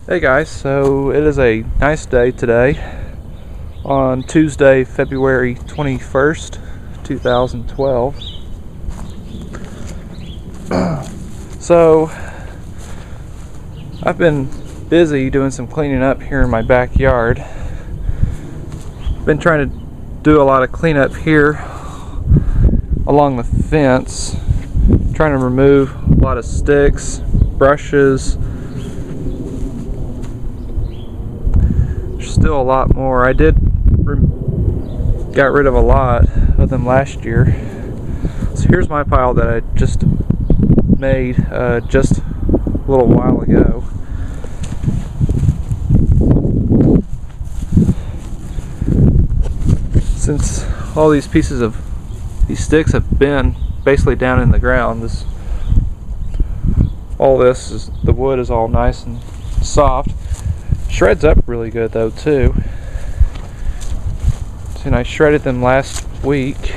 Hey guys, so it is a nice day today on Tuesday, February 21st, 2012. So I've been busy doing some cleaning up here in my backyard. Been trying to do a lot of cleanup here along the fence, trying to remove a lot of sticks, brushes. Still a lot more. I got rid of a lot of them last year. So here's my pile that I just made just a little while ago. Since all these pieces of these sticks have been basically down in the ground, the wood is all nice and soft. Shreds up really good though too. And I shredded them last week.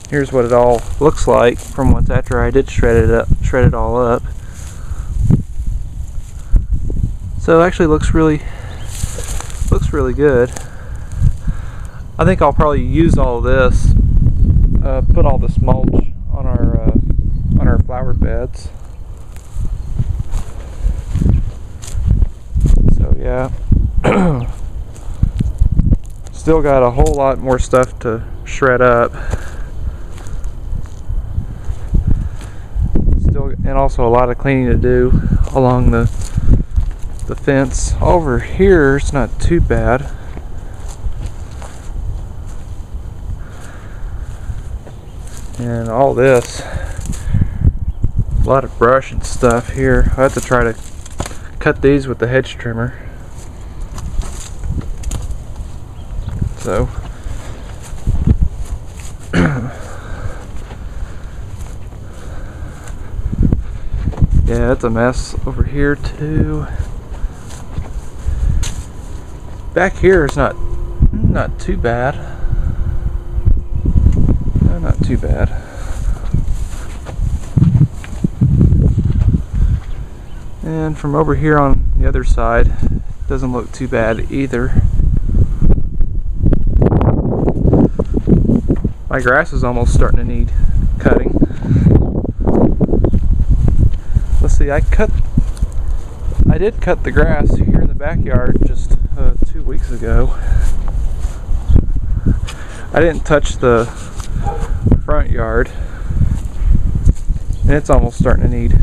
Here's what it all looks like from once after I did shred it all up. So it actually looks really good. I think I'll probably use all of this, put all this mulch on our flower beds. So yeah, still got a whole lot more stuff to shred up. And also a lot of cleaning to do along the fence. Over here it's not too bad. And all this, a lot of brush and stuff here. I have to try to cut these with the hedge trimmer. So yeah, it's a mess over here too. Back here is not too bad. No, not too bad. And from over here on the other side, doesn't look too bad either. My grass is almost starting to need cutting. Let's see, I did cut the grass here in the backyard just 2 weeks ago. I didn't touch the front yard, and it's almost starting to need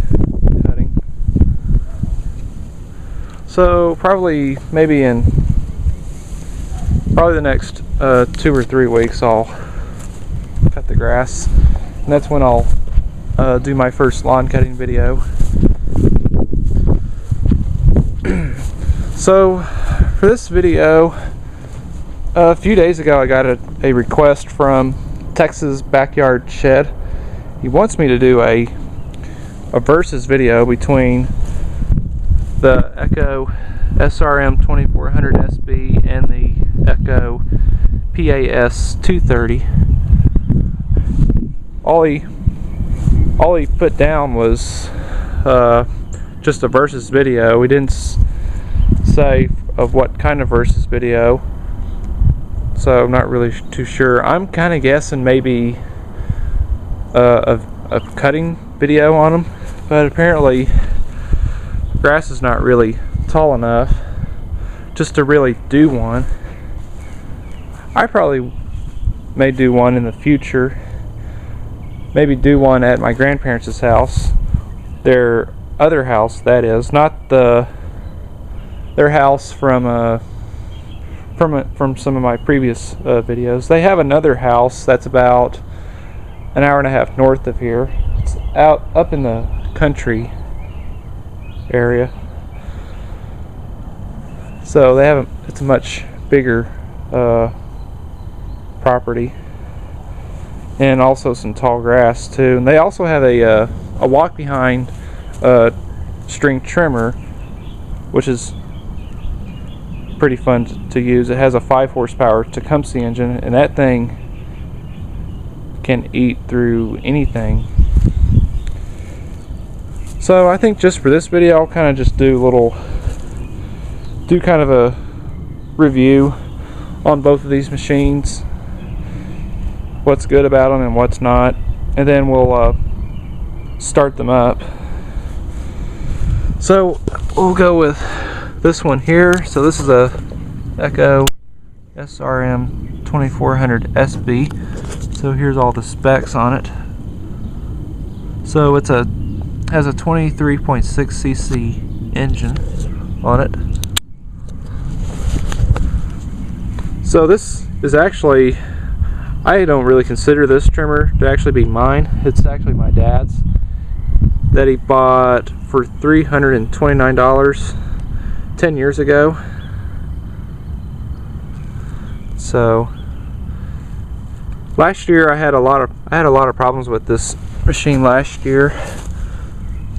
cutting. So probably the next 2 or 3 weeks I'll cut the grass, and that's when I'll do my first lawn cutting video. So for this video, a few days ago I got a request from Texas Backyard Shed. He wants me to do a versus video between the Echo SRM 2400 SB and the Echo PAS 230. All he put down was just a versus video. We didn't say of what kind of versus video, so I'm not really too sure. I'm kind of guessing maybe a cutting video on them, but apparently grass is not really tall enough just to really do one. I probably may do one in the future. Maybe do one at my grandparents' house, their other house, that is, not their house from some of my previous videos. They have another house that's about an hour and a half north of here. It's up in the country area. So it's a much bigger property, and also some tall grass too. And they also have a walk behind string trimmer, which is pretty fun to use. It has a 5 horsepower Tecumseh engine, and that thing can eat through anything. So I think just for this video I'll kind of just do kind of a review on both of these machines, what's good about them and what's not, and then we'll start them up. So we'll go with this one here. So this is a Echo SRM 2400 SB. So here's all the specs on it. So it's has a 23.6 cc engine on it. So this is actually, I don't really consider this trimmer to actually be mine. It's actually my dad's that he bought for $329 10 years ago. So last year I had a lot of problems with this machine last year.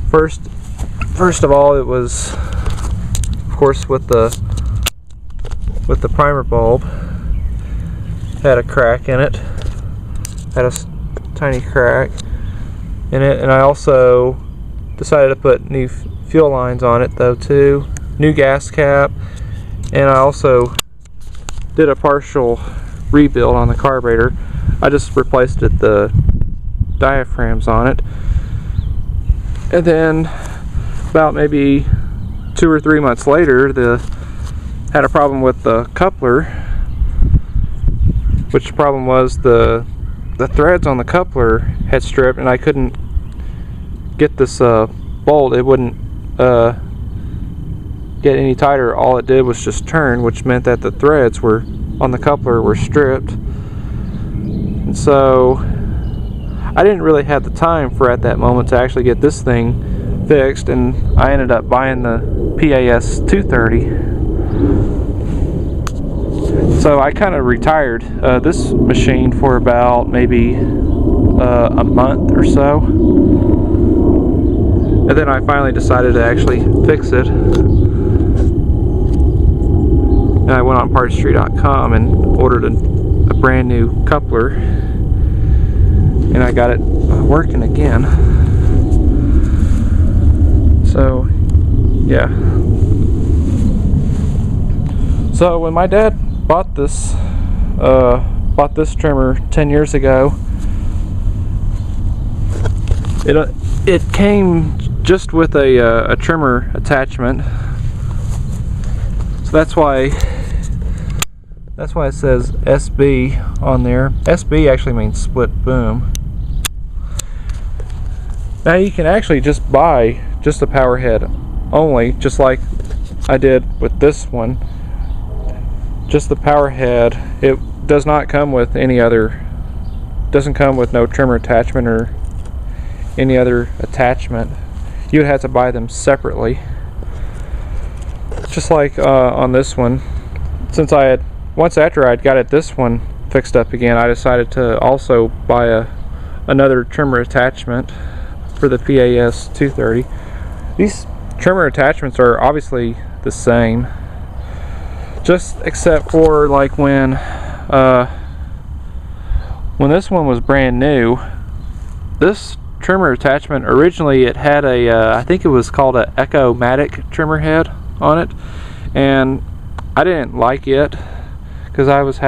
First of all, it was, of course, with the primer bulb, had a crack in it, had a tiny crack in it, and I also decided to put new fuel lines on it though too, new gas cap, and I also did a partial rebuild on the carburetor. I just replaced the diaphragms on it, and then about maybe 2 or 3 months later had a problem with the coupler, which the problem was the threads on the coupler had stripped, and I couldn't get this bolt. It wouldn't get any tighter. All it did was just turn, which meant that the threads on the coupler were stripped. And so I didn't really have the time at that moment to actually get this thing fixed, and I ended up buying the PAS 230. So I kind of retired this machine for about maybe a month or so, and then I finally decided to actually fix it. And I went on partstreet.com and ordered a brand new coupler, and I got it working again. So yeah. So when my dad bought this trimmer 10 years ago, it came just with a trimmer attachment. So that's why it says SB on there. SB actually means split boom. Now you can actually just buy just a power head only, just like I did with this one. Just the power head. It does not come with any other, doesn't come with no trimmer attachment or any other attachment. You would have to buy them separately. Just like on this one, since once after I'd got this one fixed up again, I decided to also buy another trimmer attachment for the PAS 230. These trimmer attachments are obviously the same, just except for like when this one was brand new, this trimmer attachment, originally it had I think it was called a Echo-matic trimmer head on it, and I didn't like it because I was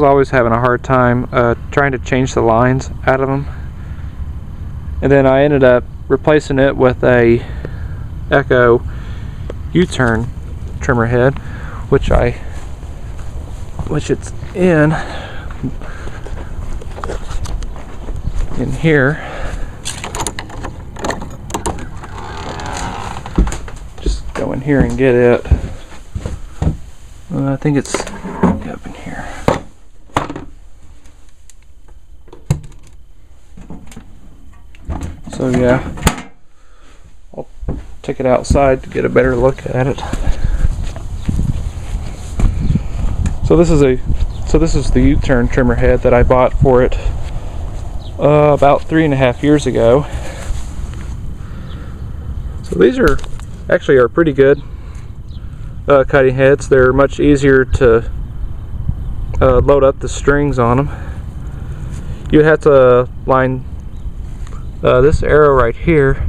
always having a hard time trying to change the lines out of them. And then I ended up replacing it with a Echo U-turn trimmer head, which it's in here. Just go in here and get it. I think it's up in here. So yeah, I'll take it outside to get a better look at it. So this is the U-turn trimmer head that I bought for it about 3.5 years ago. So these are pretty good cutting heads. They're much easier to load up the strings on them. You have to line this arrow right here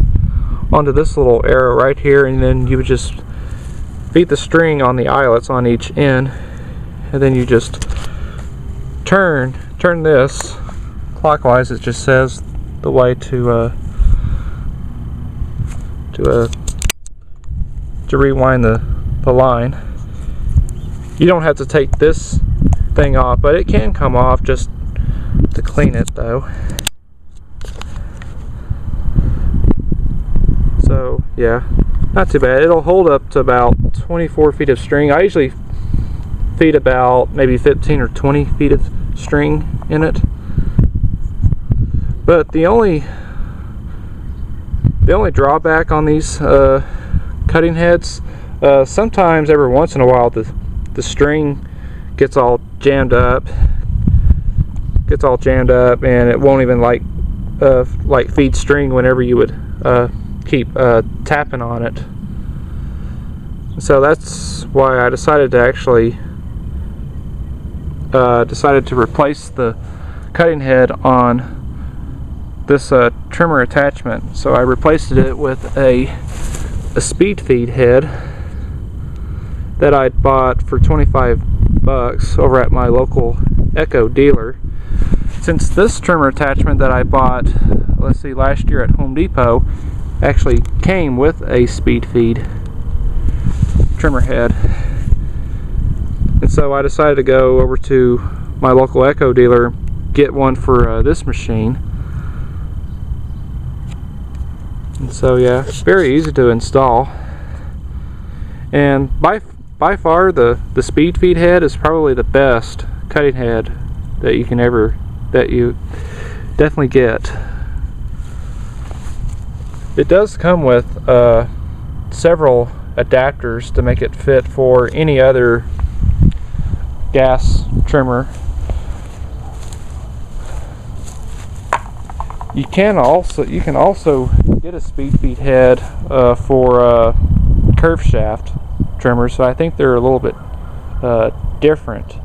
onto this little arrow right here, and then you would just feed the string on the eyelets on each end, and then you just turn this clockwise. It just says the way to rewind the line. You don't have to take this thing off, but it can come off just to clean it though. So yeah, not too bad. It'll hold up to about 24 feet of string. I usually feed about maybe 15 or 20 feet of string in it. But the only drawback on these cutting heads, sometimes every once in a while the string gets all jammed up, and it won't even like feed string whenever you would keep tapping on it. So that's why I decided to actually replace the cutting head on this trimmer attachment. So I replaced it with a speed feed head that I bought for 25 bucks over at my local Echo dealer. Since this trimmer attachment that I bought, let's see, last year at Home Depot actually came with a speed feed trimmer head, and so I decided to go over to my local Echo dealer, get one for this machine. And so yeah, it's very easy to install, and by far the speed feed head is probably the best cutting head that you definitely get. It does come with several adapters to make it fit for any other gas trimmer. You can also get a speed feed head for curve shaft trimmers, so I think they're a little bit different.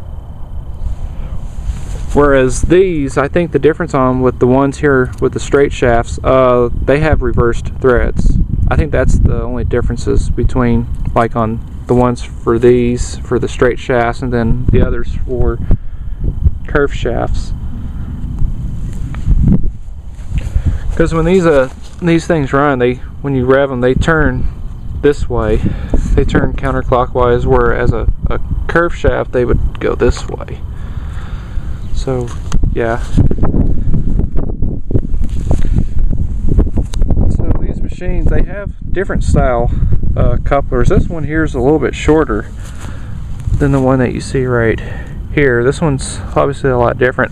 Whereas these, I think the difference on with the ones here with the straight shafts, they have reversed threads. I think that's the only differences between, like on the ones for these, for the straight shafts, and then the others for curve shafts. Because when these things run, when you rev them, they turn this way. They turn counterclockwise, whereas a curve shaft, they would go this way. So yeah. So these machines, they have different style couplers. This one here is a little bit shorter than the one that you see right here. This one's obviously a lot different.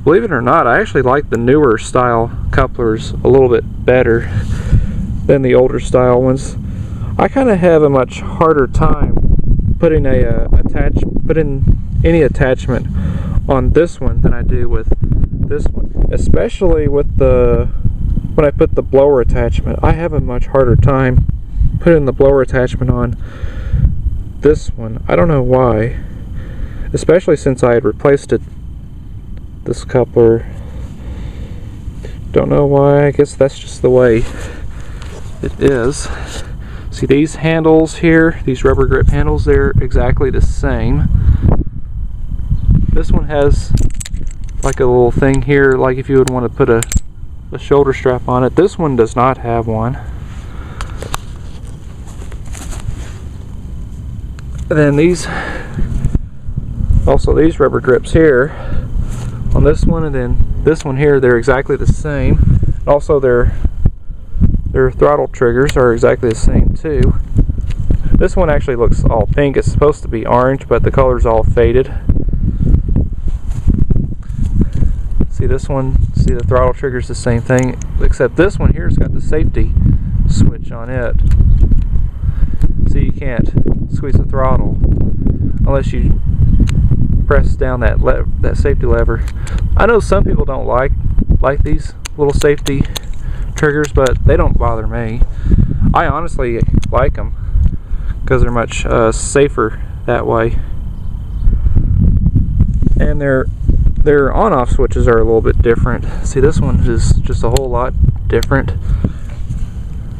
Believe it or not, I actually like the newer style couplers a little bit better than the older style ones. I kind of have a much harder time putting any attachment on this one than I do with this one, especially with when I put the blower attachment. I have a much harder time putting the blower attachment on this one. I don't know why, especially since I had replaced this coupler. Don't know why. I guess that's just the way it is. See these handles here, these rubber grip handles, they're exactly the same. This one has like a little thing here, like if you would want to put a shoulder strap on it. This one does not have one. And then these rubber grips here on this one, and then this one here, they're exactly the same. Also their throttle triggers are exactly the same too. This one actually looks all pink. It's supposed to be orange, but the color's all faded. See this one, see the throttle trigger's the same thing, except this one here's got the safety switch on it. So you can't squeeze the throttle unless you press down that safety lever. I know some people don't like these little safety triggers, but they don't bother me. I honestly like them because they're much safer that way, and they're their on-off switches are a little bit different. See, this one is just a whole lot different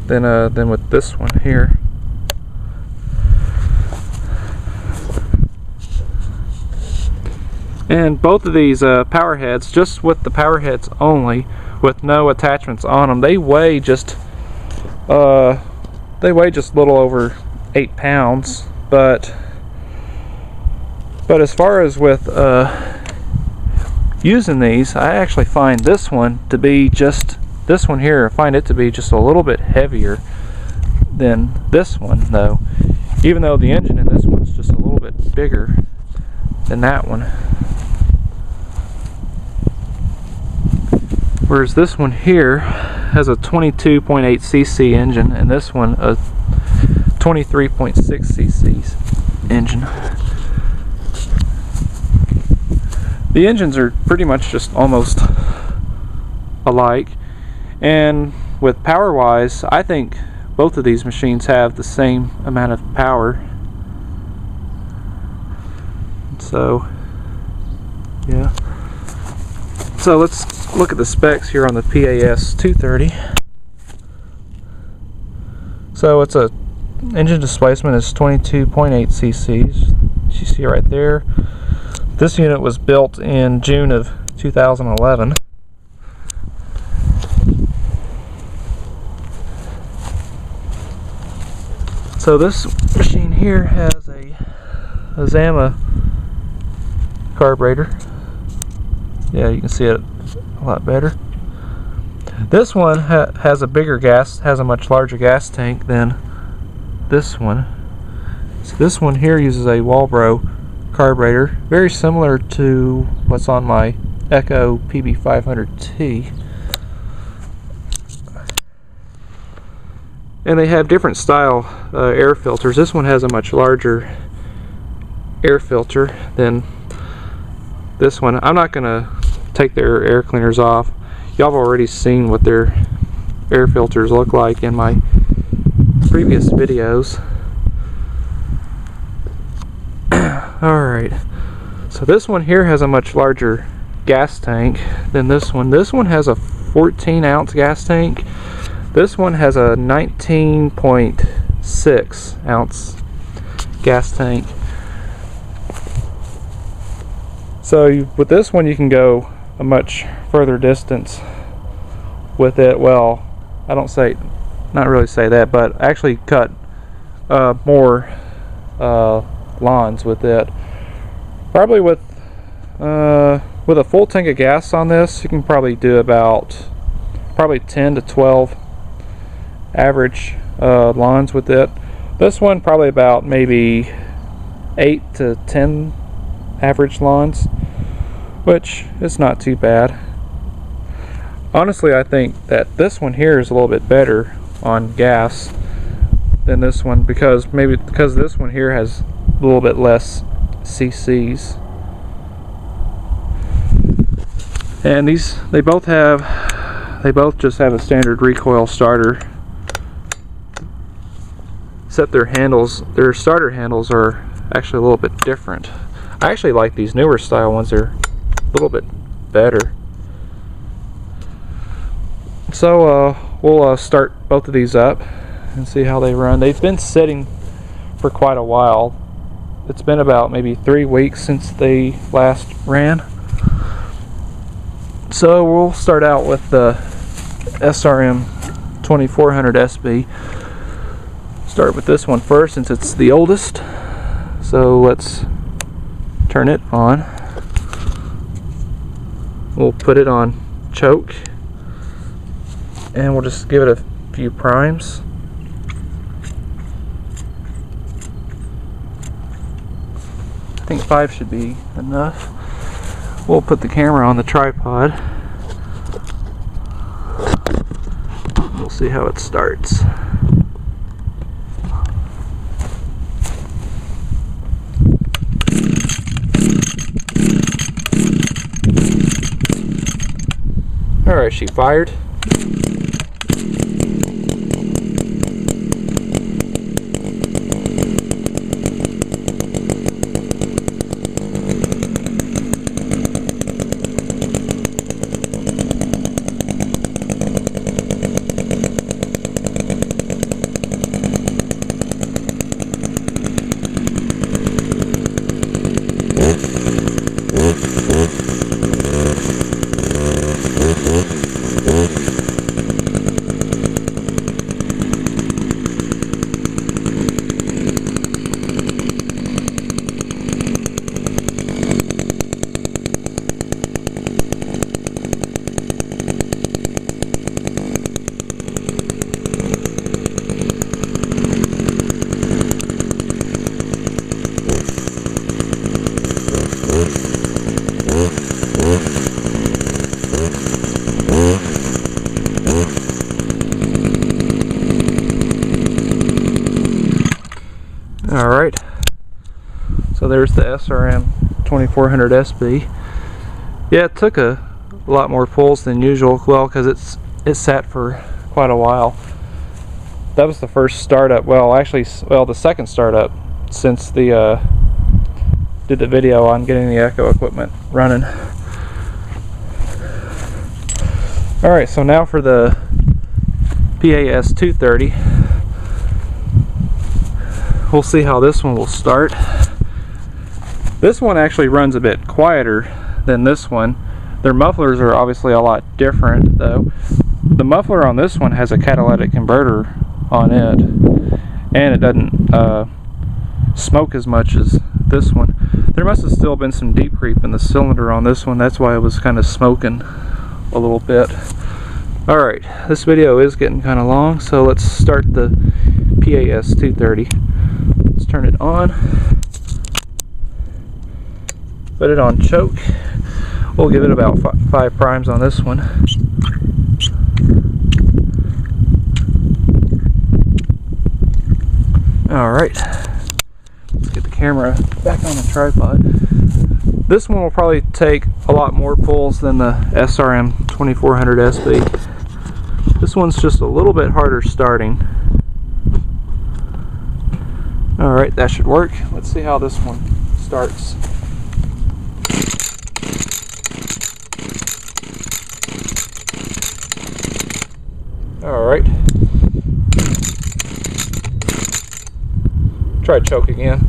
than with this one here. And both of these power heads, just with the power heads only, with no attachments on them, they weigh just a little over 8 pounds. But as far as with using these, I actually find this one to be just this one here. I find it to be just a little bit heavier than this one, though. Even though the engine in this one's just a little bit bigger than that one. Whereas this one here has a 22.8 cc engine, and this one a 23.6 cc engine. The engines are pretty much just almost alike, and with power wise, I think both of these machines have the same amount of power. So yeah, so let's look at the specs here on the PAS 230. So it's a engine displacement is 22.8 cc's. You see right there. This unit was built in June of 2011. So this machine here has a Zama carburetor. Yeah, you can see it a lot better. This one has a bigger gas, has a much larger gas tank than this one. So this one here uses a Walbro carburetor, very similar to what's on my Echo PB500T. And they have different style air filters. This one has a much larger air filter than this one. I'm not going to take their air cleaners off. Y'all have already seen what their air filters look like in my previous videos. Alright, so this one here has a much larger gas tank than this one. This one has a 14-ounce gas tank. This one has a 19.6 ounce gas tank. So with this one you can go a much further distance with it. Well, I don't say, not really say that, but actually cut more lawns with it. Probably with a full tank of gas on this, you can probably do about 10 to 12 average lawns with it. This one probably about maybe 8 to 10 average lawns, which is not too bad. Honestly, I think that this one here is a little bit better on gas than this one, because this one here has a little bit less cc's. And they both just have a standard recoil starter, except their starter handles are actually a little bit different. I actually like these newer style ones. They're a little bit better. So we'll start both of these up and see how they run. They've been sitting for quite a while. It's been about maybe 3 weeks since they last ran. So we'll start out with the SRM 2400 SB. Start with this one first since it's the oldest. So let's turn it on. We'll put it on choke and we'll just give it a few primes. I think 5 should be enough. We'll put the camera on the tripod. We'll see how it starts. Alright, she fired. So there's the SRM 2400 SB. Yeah, it took a lot more pulls than usual, well, because it sat for quite a while. That was the first startup, the second startup since the did the video on getting the echo equipment running. Alright, so now for the PAS 230. We'll see how this one will start. This one actually runs a bit quieter than this one. Their mufflers are obviously a lot different though. The muffler on this one has a catalytic converter on it, and it doesn't smoke as much as this one. There must have still been some deep creep in the cylinder on this one. That's why it was kind of smoking a little bit. Alright, this video is getting kind of long, so let's start the PAS 230. Let's turn it on. Put it on choke. We'll give it about 5 primes on this one. Alright, let's get the camera back on the tripod. This one will probably take a lot more pulls than the SRM 2400 SB. This one's just a little bit harder starting. Alright, that should work. Let's see how this one starts. Alright. Try choke again.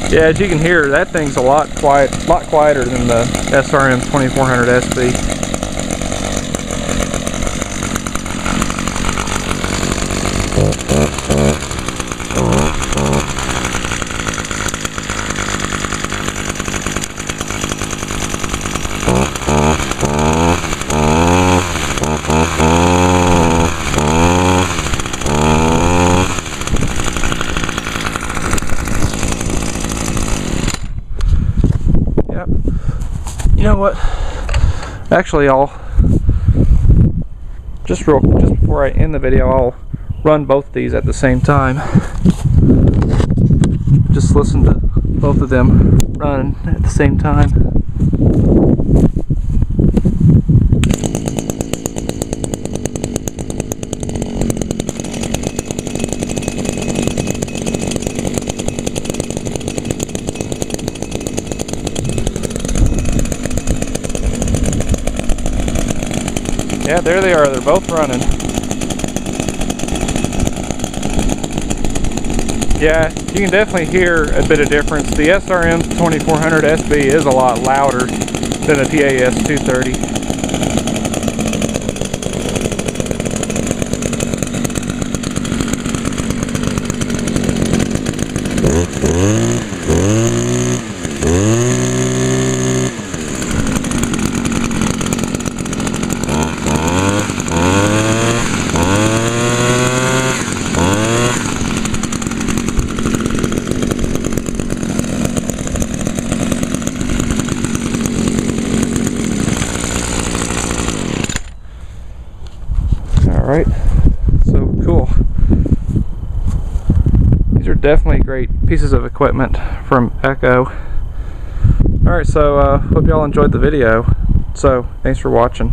Yeah, as you can hear, that thing's a lot quieter than the SRM 2400 SB. Yep. You know what? Actually, I'll just before I end the video, I'll run both these at the same time. Just listen to both of them run at the same time. Yeah, there they are. They're both running. Yeah, you can definitely hear a bit of difference. The SRM 2400 SB is a lot louder than the PAS 230. Alright, so cool. These are definitely great pieces of equipment from Echo. Alright, so hope y'all enjoyed the video. So, thanks for watching.